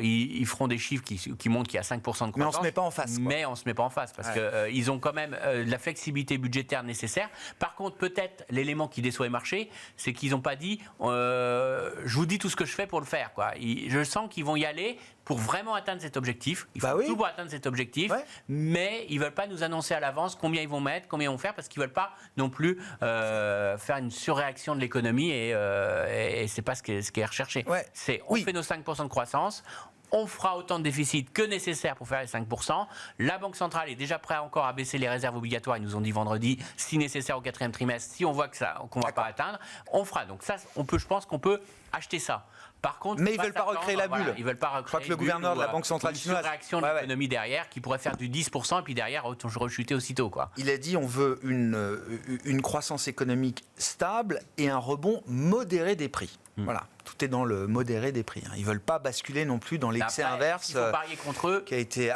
ils feront des chiffres qui montrent qu'il y a 5% de croissance. Mais on ne se met pas en face. Mais on ne se met pas en face parce qu'ils ont quand même de la flexibilité budgétaire nécessaire. Par contre, peut-être, l'élément qui déçoit les marchés, c'est qu'ils n'ont pas dit je vous dis tout ce que je fais pour le faire. Quoi. Je sens qu'ils vont y aller pour vraiment atteindre cet objectif. Il faut tout pour atteindre cet objectif, mais ils ne veulent pas nous annoncer à l'avance combien ils vont mettre, combien ils vont faire, parce qu'ils ne veulent pas non plus faire une surréaction de l'économie et ce n'est pas ce qui est recherché. On fait nos 5% de croissance, on fera autant de déficit que nécessaire pour faire les 5%. La Banque centrale est déjà prête encore à baisser les réserves obligatoires. Ils nous ont dit vendredi, si nécessaire au 4e trimestre, si on voit qu'on ne va pas atteindre, on fera. Donc ça, je pense qu'on peut acheter ça. Par contre, mais ils ne veulent pas recréer la bulle. Ils veulent pas recréer. Je crois que le gouverneur de la Banque centrale chinoise. Une réaction de l'économie derrière qui pourrait faire du 10% et puis derrière rechuter aussitôt. Quoi. Il a dit on veut une croissance économique stable et un rebond modéré des prix. Voilà, tout est dans le modéré des prix. Ils ne veulent pas basculer non plus dans l'excès inverse. Il faut parier contre eux. Qui a été.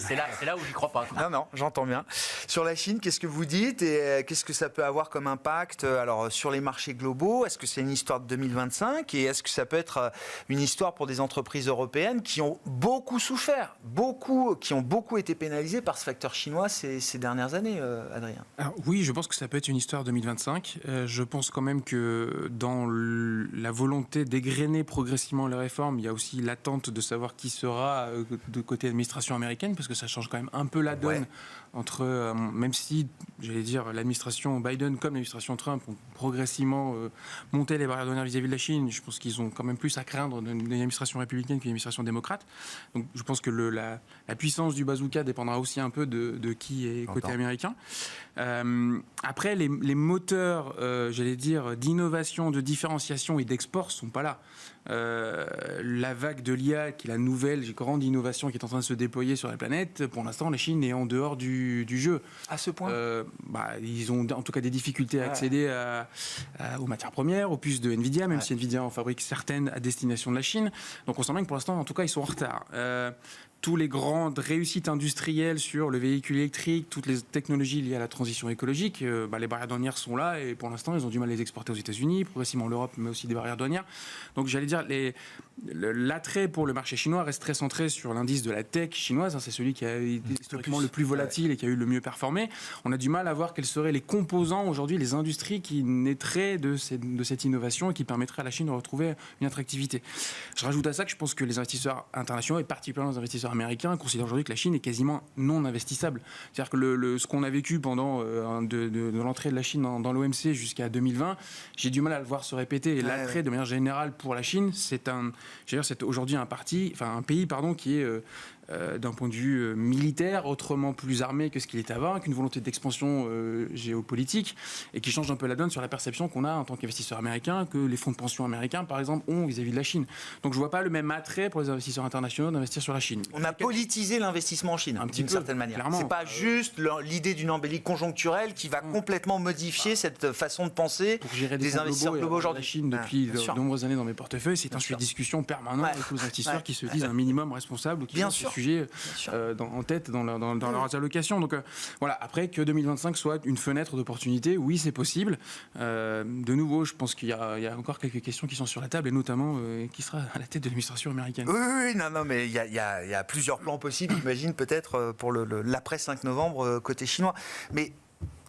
C'est là où j'y crois pas. Non, j'entends bien. Sur la Chine, qu'est-ce que vous dites et qu'est-ce que ça peut avoir comme impact sur les marchés globaux? Est-ce que c'est une histoire de 2025 Et est-ce que ça peut être une histoire pour des entreprises européennes qui ont beaucoup souffert, qui ont beaucoup été pénalisées par ce facteur chinois ces dernières années, Adrien? Alors, oui, je pense que ça peut être une histoire 2025. Je pense quand même que dans la volonté d'égrener progressivement les réformes, il y a aussi l'attente de savoir qui sera de côté administration américaine, parce que ça change quand même un peu la donne entre, même si, j'allais dire, l'administration Biden comme l'administration Trump ont progressivement monté les barrières douanières vis-à-vis de la Chine. Je pense qu'ils ont quand même plus à craindre d'une administration républicaine qu'une administration démocrate. Donc je pense que la puissance du bazooka dépendra aussi un peu de qui est côté américain. Après, les moteurs, j'allais dire, d'innovation, de différenciation et d'export sont pas là. La vague de l'IA, qui est la nouvelle grande innovation qui est en train de se déployer sur la planète, pour l'instant, la Chine est en dehors du jeu. À ce point ils ont en tout cas des difficultés à accéder aux matières premières, aux puces de Nvidia, même si Nvidia en fabrique certaines à destination de la Chine. Donc on sent bien que pour l'instant, en tout cas, ils sont en retard. Tous les grandes réussites industrielles sur le véhicule électrique, toutes les technologies liées à la transition écologique, les barrières douanières sont là et pour l'instant, ils ont du mal à les exporter aux États-Unis, progressivement l'Europe, mais aussi des barrières douanières. Donc j'allais dire, l'attrait pour le marché chinois reste très centré sur l'indice de la tech chinoise. C'est celui qui a été historiquement le plus volatile et qui a eu le mieux performé. On a du mal à voir quels seraient les composants aujourd'hui, les industries qui naîtraient de cette innovation et qui permettraient à la Chine de retrouver une attractivité. Je rajoute à ça que je pense que les investisseurs internationaux et particulièrement les investisseurs américains considèrent aujourd'hui que la Chine est quasiment non investissable. C'est-à-dire que ce qu'on a vécu pendant de l'entrée de la Chine dans l'OMC jusqu'à 2020, j'ai du mal à le voir se répéter. Et l'attrait de manière générale pour la Chine, c'est aujourd'hui un pays qui est d'un point de vue militaire, autrement plus armé que ce qu'il est avant, avec une volonté d'expansion géopolitique, et qui change un peu la donne sur la perception qu'on a en tant qu'investisseur américain, que les fonds de pension américains, par exemple, ont vis-à-vis de la Chine. Donc je ne vois pas le même attrait pour les investisseurs internationaux d'investir sur la Chine. On a politisé l'investissement en Chine, d'une certaine manière. Clairement. C'est pas juste l'idée d'une embellie conjoncturelle qui va complètement modifier cette façon de penser des investisseurs globaux aujourd'hui. La Chine, depuis de nombreuses années dans mes portefeuilles, c'est un sujet de discussion permanent avec tous les investisseurs qui se disent un minimum responsable ou qui ont ce sujet en tête dans leurs allocations. Donc voilà, après que 2025 soit une fenêtre d'opportunité, oui, c'est possible. De nouveau, je pense qu'il y a encore quelques questions qui sont sur la table, et notamment qui sera à la tête de l'administration américaine. Oui, non, mais il y a plusieurs plans possibles, j'imagine, peut-être pour l'après 5 novembre côté chinois. Mais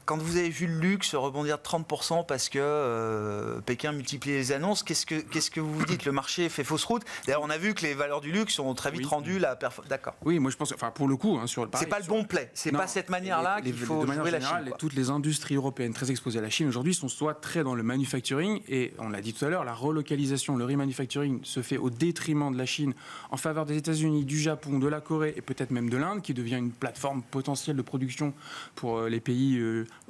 quand vous avez vu le luxe rebondir de 30% parce que Pékin multiplie les annonces, qu'est-ce que vous vous dites? Le marché fait fausse route. D'ailleurs, on a vu que les valeurs du luxe ont très vite rendu la performance. D'accord. Oui, moi je pense, pour le coup, c'est pas le bon play. C'est pas cette manière-là qu'il faut jouer la Chine. Toutes les industries européennes très exposées à la Chine aujourd'hui sont soit très dans le manufacturing, et on l'a dit tout à l'heure, la relocalisation, le remanufacturing se fait au détriment de la Chine, en faveur des États-Unis, du Japon, de la Corée et peut-être même de l'Inde, qui devient une plateforme potentielle de production pour les pays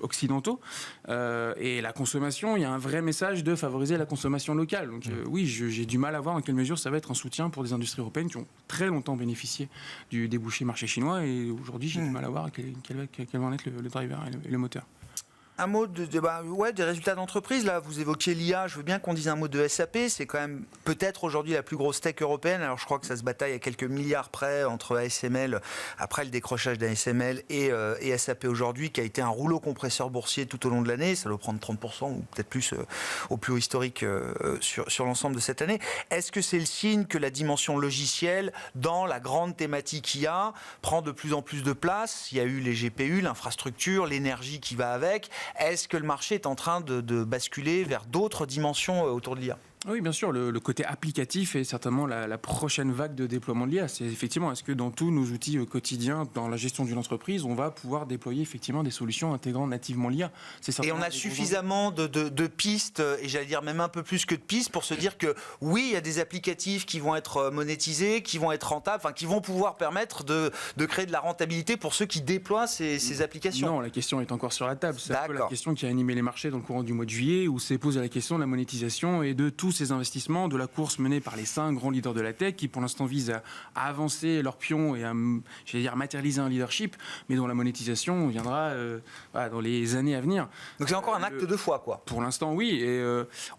occidentaux. Et la consommation, il y a un vrai message de favoriser la consommation locale. Donc oui, j'ai du mal à voir dans quelle mesure ça va être un soutien pour des industries européennes qui ont très longtemps bénéficié du débouché marché chinois, et aujourd'hui j'ai du mal à voir quel va en être le driver et le moteur. Un mot des résultats d'entreprise. Là, vous évoquiez l'IA. Je veux bien qu'on dise un mot de SAP. C'est quand même peut-être aujourd'hui la plus grosse tech européenne. Alors, je crois que ça se bataille à quelques milliards près entre ASML, après le décrochage d'ASML, et SAP aujourd'hui, qui a été un rouleau compresseur boursier tout au long de l'année. Ça doit prendre 30% ou peut-être plus au plus haut historique sur l'ensemble de cette année. Est-ce que c'est le signe que la dimension logicielle dans la grande thématique IA prend de plus en plus de place? Il y a eu les GPU, l'infrastructure, l'énergie qui va avec. Est-ce que le marché est en train de basculer vers d'autres dimensions autour de l'IA? Oui, bien sûr, le côté applicatif est certainement la prochaine vague de déploiement de l'IA. C'est effectivement, est-ce que dans tous nos outils quotidiens, dans la gestion d'une entreprise, on va pouvoir déployer effectivement des solutions intégrant nativement l'IA? Et on a suffisamment de pistes, et j'allais dire même un peu plus que de pistes, pour se dire que oui, il y a des applicatifs qui vont être monétisés, qui vont être rentables, enfin qui vont pouvoir permettre de créer de la rentabilité pour ceux qui déploient ces applications. Non, la question est encore sur la table. C'est un peu la question qui a animé les marchés dans le courant du mois de juillet, où s'est posée la question de la monétisation et de tous ces investissements, de la course menée par les 5 grands leaders de la tech qui pour l'instant visent à avancer leur pion et à matérialiser un leadership, mais dont la monétisation viendra dans les années à venir. Donc c'est encore un acte de foi, quoi. Pour l'instant, oui. Et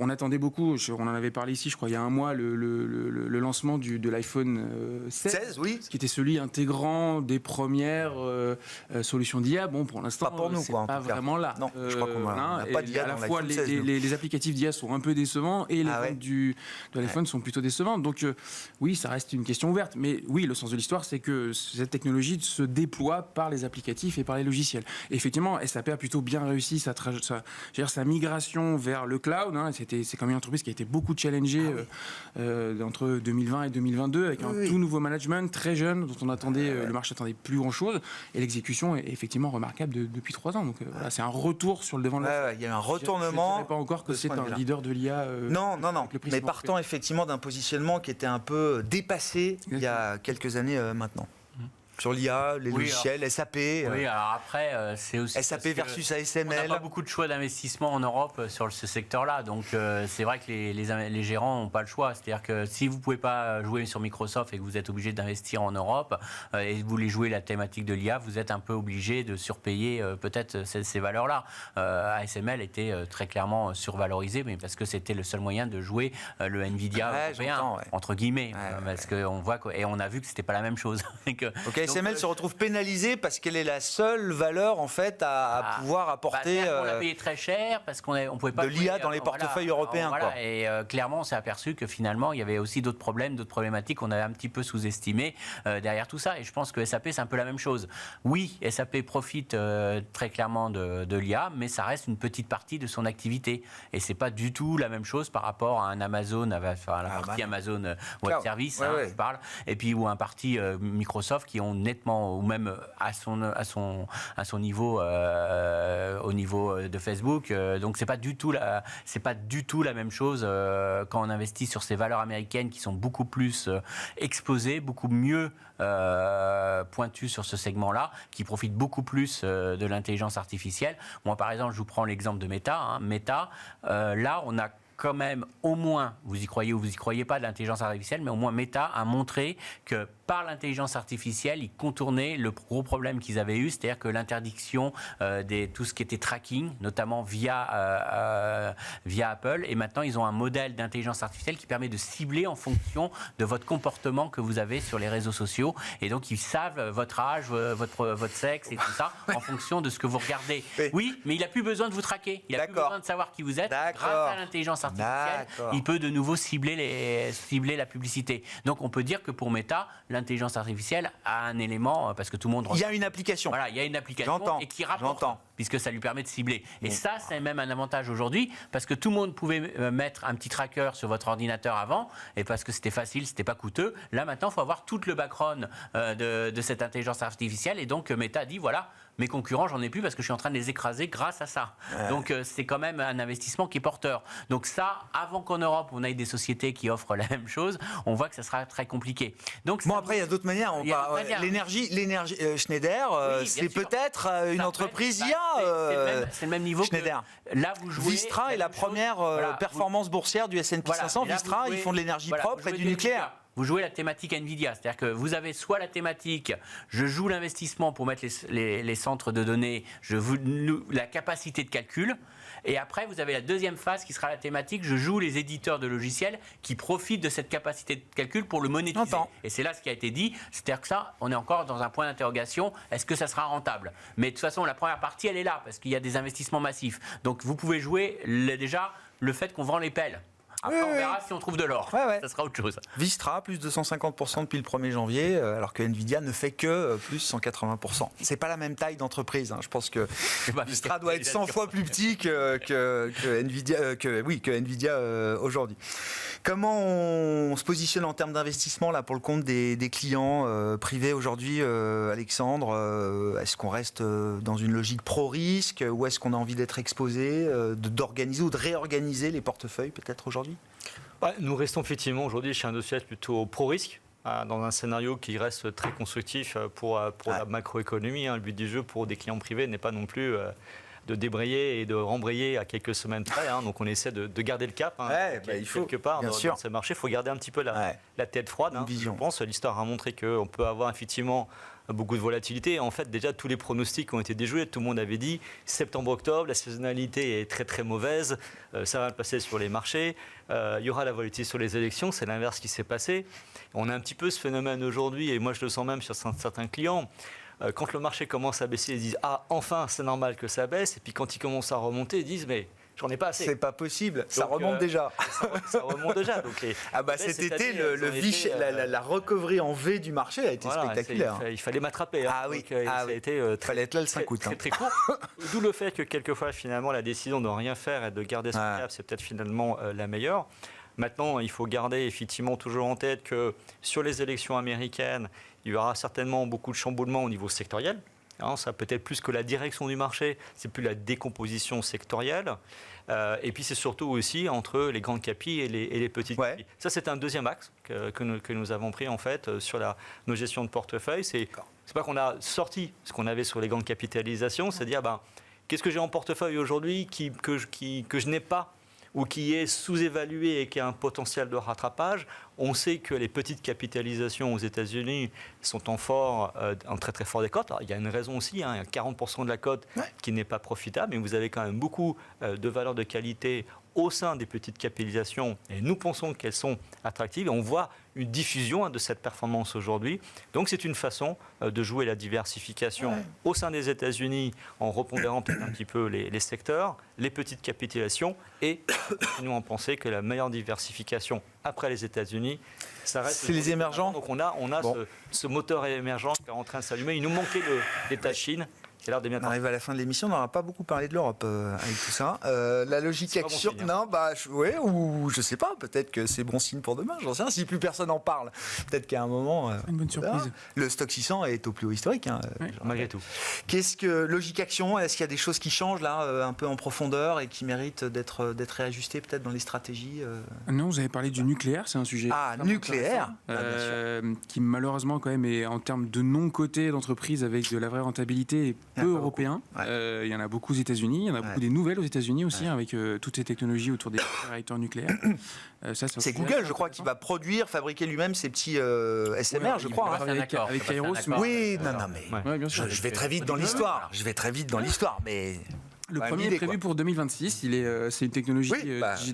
on attendait beaucoup, on en avait parlé ici, je crois, il y a un mois, le lancement de l'iPhone 16, oui. qui était celui intégrant des premières solutions d'IA. Bon, pour l'instant, pas pour nous, c'est pas vraiment là. Non, je crois qu'on n'a pas d'IA à la dans fois, l'iPhone 16. les applicatifs d'IA sont un peu décevants, et les ventes de l'iPhone sont plutôt décevantes. Donc oui, ça reste une question ouverte. Mais oui, le sens de l'histoire, c'est que cette technologie se déploie par les applicatifs et par les logiciels. Et effectivement, SAP a plutôt bien réussi sa migration vers le cloud. C'est quand même une entreprise qui a été beaucoup challengée entre 2020 et 2022 avec un tout nouveau management très jeune dont on attendait, le marché attendait plus grand-chose. Et l'exécution est effectivement remarquable depuis 3 ans. Donc voilà, c'est un retour sur le devant de la scène. Il y a eu un retournement. Je ne dirais pas encore que c'est un leader de l'IA. Non. Mais partant effectivement d'un positionnement qui était un peu dépassé il y a quelques années maintenant. Sur l'IA, les logiciels, SAP. Oui, alors après, c'est aussi... SAP versus ASML. On n'a pas beaucoup de choix d'investissement en Europe sur ce secteur-là. Donc, c'est vrai que les gérants n'ont pas le choix. C'est-à-dire que si vous ne pouvez pas jouer sur Microsoft et que vous êtes obligé d'investir en Europe et vous voulez jouer la thématique de l'IA, vous êtes un peu obligé de surpayer peut-être ces valeurs-là. ASML était très clairement survalorisé, mais parce que c'était le seul moyen de jouer le Nvidia européen, entre guillemets. Parce qu'on voit et on a vu que ce n'était pas la même chose. Donc, ASML se retrouve pénalisée parce qu'elle est la seule valeur en fait à pouvoir apporter. On l'a payé très cher parce qu'on ne pouvait pas de l'IA dans les portefeuilles européens. Quoi. Et clairement, on s'est aperçu que finalement, il y avait aussi d'autres problèmes, d'autres problématiques qu'on avait un petit peu sous-estimées derrière tout ça. Et je pense que SAP, c'est un peu la même chose. Oui, SAP profite très clairement de l'IA, mais ça reste une petite partie de son activité. Et c'est pas du tout la même chose par rapport à un Amazon, à la partie Amazon Web Service, je parle, et puis ou un parti Microsoft qui ont nettement, ou même à son niveau, au niveau de Facebook. Donc c'est pas du tout la même chose quand on investit sur ces valeurs américaines qui sont beaucoup plus exposées, beaucoup mieux pointues sur ce segment-là, qui profitent beaucoup plus de l'intelligence artificielle. Moi, par exemple, je vous prends l'exemple de Meta. Meta, là, on a quand même, au moins, vous y croyez ou vous y croyez pas de l'intelligence artificielle, mais au moins Meta a montré que par l'intelligence artificielle, ils contournaient le gros problème qu'ils avaient eu, c'est-à-dire que l'interdiction tout ce qui était tracking, notamment via Apple, et maintenant ils ont un modèle d'intelligence artificielle qui permet de cibler en fonction de votre comportement que vous avez sur les réseaux sociaux, et donc ils savent votre âge, votre sexe et tout ça en fonction de ce que vous regardez. Oui, mais il n'a plus besoin de vous traquer, il n'a plus besoin de savoir qui vous êtes. Grâce à l'intelligence artificielle, il peut de nouveau cibler la publicité. Donc on peut dire que pour Meta, l'intelligence artificielle a un élément, parce que tout le monde... Il y a une application. Voilà, il y a une application et qui rapporte, puisque ça lui permet de cibler. Et ça, c'est même un avantage aujourd'hui, parce que tout le monde pouvait mettre un petit tracker sur votre ordinateur avant, et parce que c'était facile, c'était pas coûteux. Là, maintenant, il faut avoir tout le background de cette intelligence artificielle, et donc Meta dit, voilà, mes concurrents, j'en ai plus parce que je suis en train de les écraser grâce à ça. Donc, c'est quand même un investissement qui est porteur. Donc ça, avant qu'en Europe, on ait des sociétés qui offrent la même chose, on voit que ça sera très compliqué. Donc, après, il y a d'autres manières. L'énergie Schneider, c'est peut-être une entreprise IA. C'est le même niveau Schneider. Là, vous jouez... Vistra est la première performance boursière du S&P 500. Vistra, ils font de l'énergie propre et du nucléaire. Vous jouez la thématique Nvidia, c'est-à-dire que vous avez soit la thématique, je joue l'investissement pour mettre les centres de données, je joue la capacité de calcul, et après vous avez la deuxième phase qui sera la thématique, je joue les éditeurs de logiciels qui profitent de cette capacité de calcul pour le monétiser. Et c'est là ce qui a été dit, c'est-à-dire que ça, on est encore dans un point d'interrogation, est-ce que ça sera rentable? Mais de toute façon, la première partie, elle est là, parce qu'il y a des investissements massifs. Donc vous pouvez jouer déjà le fait qu'on vend les pelles. Après, on verra si on trouve de l'or. Ça sera autre chose. Vistra, plus de 150% depuis le 1er janvier, alors que Nvidia ne fait que plus 180%. C'est pas la même taille d'entreprise. Je pense que Vistra doit être 100 fois plus petit que Nvidia aujourd'hui. Comment on se positionne en termes d'investissement là, pour le compte des clients privés aujourd'hui, Alexandre? Est-ce qu'on reste dans une logique pro-risque ou est-ce qu'on a envie d'être exposé, d'organiser ou de réorganiser les portefeuilles peut-être aujourd'hui? Nous restons effectivement aujourd'hui chez Indosuez plutôt pro-risque, dans un scénario qui reste très constructif pour la macroéconomie. Le but du jeu pour des clients privés n'est pas non plus de débrayer et de rembrayer à quelques semaines près. Donc on essaie de garder le cap. Il faut, quelque part dans ce marché, il faut garder un petit peu la tête froide. Je pense l'histoire a montré qu'on peut avoir effectivement beaucoup de volatilité. En fait, déjà, tous les pronostics ont été déjoués. Tout le monde avait dit septembre-octobre, la saisonnalité est très très mauvaise, ça va passer sur les marchés, il y aura la volatilité sur les élections, c'est l'inverse qui s'est passé. On a un petit peu ce phénomène aujourd'hui, et moi je le sens même sur certains clients. Quand le marché commence à baisser, ils disent « Ah, enfin, c'est normal que ça baisse », et puis quand il commence à remonter, ils disent « Mais j'en ai pas assez. C'est pas possible, ça Donc, remonte déjà. Ça remonte déjà. Donc Cet été, année, elles ont été, la recovery en V du marché a été spectaculaire. Il fallait m'attraper. Ah oui, ça a été fallait être là le 5 août. très court. D'où le fait que quelquefois, finalement, la décision de rien faire et de garder son cap, c'est peut-être finalement la meilleure. Maintenant, il faut garder effectivement toujours en tête que sur les élections américaines, il y aura certainement beaucoup de chamboulements au niveau sectoriel. Ça peut-être plus que la direction du marché, c'est plus la décomposition sectorielle. Et puis c'est surtout aussi entre les grandes capis et les petites capis. Ça, c'est un deuxième axe que nous avons pris en fait sur nos gestions de portefeuille. C'est pas qu'on a sorti ce qu'on avait sur les grandes capitalisations, c'est-à-dire qu'est-ce que j'ai en portefeuille aujourd'hui que je n'ai pas ou qui est sous-évalué et qui a un potentiel de rattrapage. On sait que les petites capitalisations aux États-Unis sont en très très fort décote. Alors, il y a une raison aussi, il y a 40% de la cote qui n'est pas profitable, mais vous avez quand même beaucoup de valeurs de qualité au sein des petites capitalisations et nous pensons qu'elles sont attractives et on voit une diffusion de cette performance aujourd'hui. Donc c'est une façon de jouer la diversification au sein des États-Unis en repondérant peut-être un petit peu les secteurs, les petites capitalisations et continuons à penser que la meilleure diversification après les États-Unis, ça reste... C'est les émergents. Donc on a ce moteur émergent qui est en train de s'allumer. Il nous manquait l'État Chine. On arrive à la fin de l'émission, on n'aura pas beaucoup parlé de l'Europe avec tout ça. La logique action, ou je sais pas, peut-être que c'est bon signe pour demain, j'en sais rien. Si plus personne en parle, peut-être qu'à un moment... Une bonne surprise. Le stock 600 est au plus haut historique. Malgré tout. Qu'est-ce que logique action? Est-ce qu'il y a des choses qui changent là, un peu en profondeur et qui méritent d'être réajustées peut-être dans les stratégies Non, vous avez parlé du nucléaire, c'est un sujet... nucléaire qui malheureusement quand même est en termes de non-coté d'entreprise avec de la vraie rentabilité peu européen. Il y en a beaucoup aux États-Unis, il y en a beaucoup des nouvelles aux États-Unis aussi, avec toutes ces technologies autour des réacteurs nucléaires. C'est Google, je crois, qui va fabriquer lui-même ces petits SMR, je crois. Avec Kairos. Oui, mais bien sûr. Je vais très vite dans l'histoire. Mais... Le premier est prévu pour 2026. C'est une technologie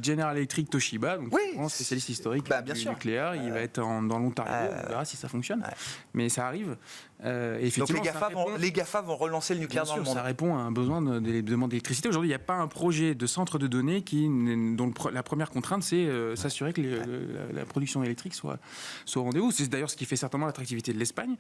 General Electric Toshiba, donc grand spécialiste historique du nucléaire. Il va être dans l'Ontario. On verra si ça fonctionne. Mais ça arrive. Donc les GAFA vont relancer le nucléaire dans le monde. Ça répond à un besoin des demandes d'électricité. Aujourd'hui, il n'y a pas un projet de centre de données dont la première contrainte, c'est s'assurer que la production électrique soit au rendez-vous. C'est d'ailleurs ce qui fait certainement l'attractivité de l'Espagne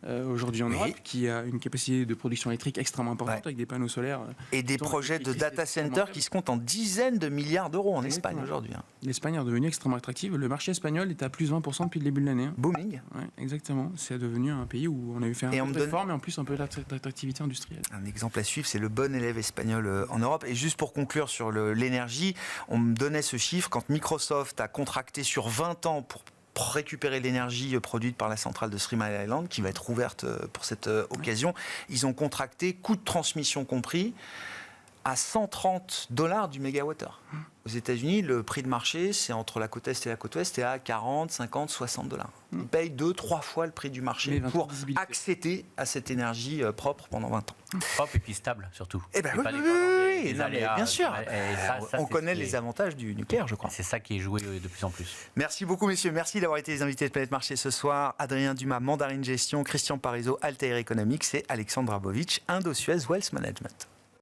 aujourd'hui en Europe, qui a une capacité de production électrique extrêmement importante avec des panneaux solaires. Et des projets de data center qui se comptent en dizaines de milliards d'euros en Espagne aujourd'hui. L'Espagne est redevenue extrêmement attractive. Le marché espagnol est à plus 20% depuis le début de l'année. Booming. Ouais, exactement. C'est devenu un pays où on a eu fait un peu de réforme et en plus un peu d'attractivité industrielle. Un exemple à suivre, c'est le bon élève espagnol en Europe. Et juste pour conclure sur l'énergie, on me donnait ce chiffre quand Microsoft a contracté sur 20 ans pour récupérer l'énergie produite par la centrale de 3 Mile Island, qui va être ouverte pour cette occasion. Ils ont contracté, coût de transmission compris, à $130 du mégawattheure. Aux États-Unis, le prix de marché, c'est entre la côte Est et la côte Ouest, c'est à 40, 50, $60. Ils payent 2-3 fois le prix du marché pour accéder à cette énergie propre pendant 20 ans. Propre et puis stable, surtout. Eh bien oui, bien sûr. On connaît les avantages du nucléaire, je crois. C'est ça qui est joué de plus en plus. Merci beaucoup, messieurs. Merci d'avoir été les invités de Planète Marché ce soir. Adrien Dumas, Mandarine Gestion, Christian Parizeau, Altair Economics et Alexandre Drabovic, Indo-Suez Wealth Management.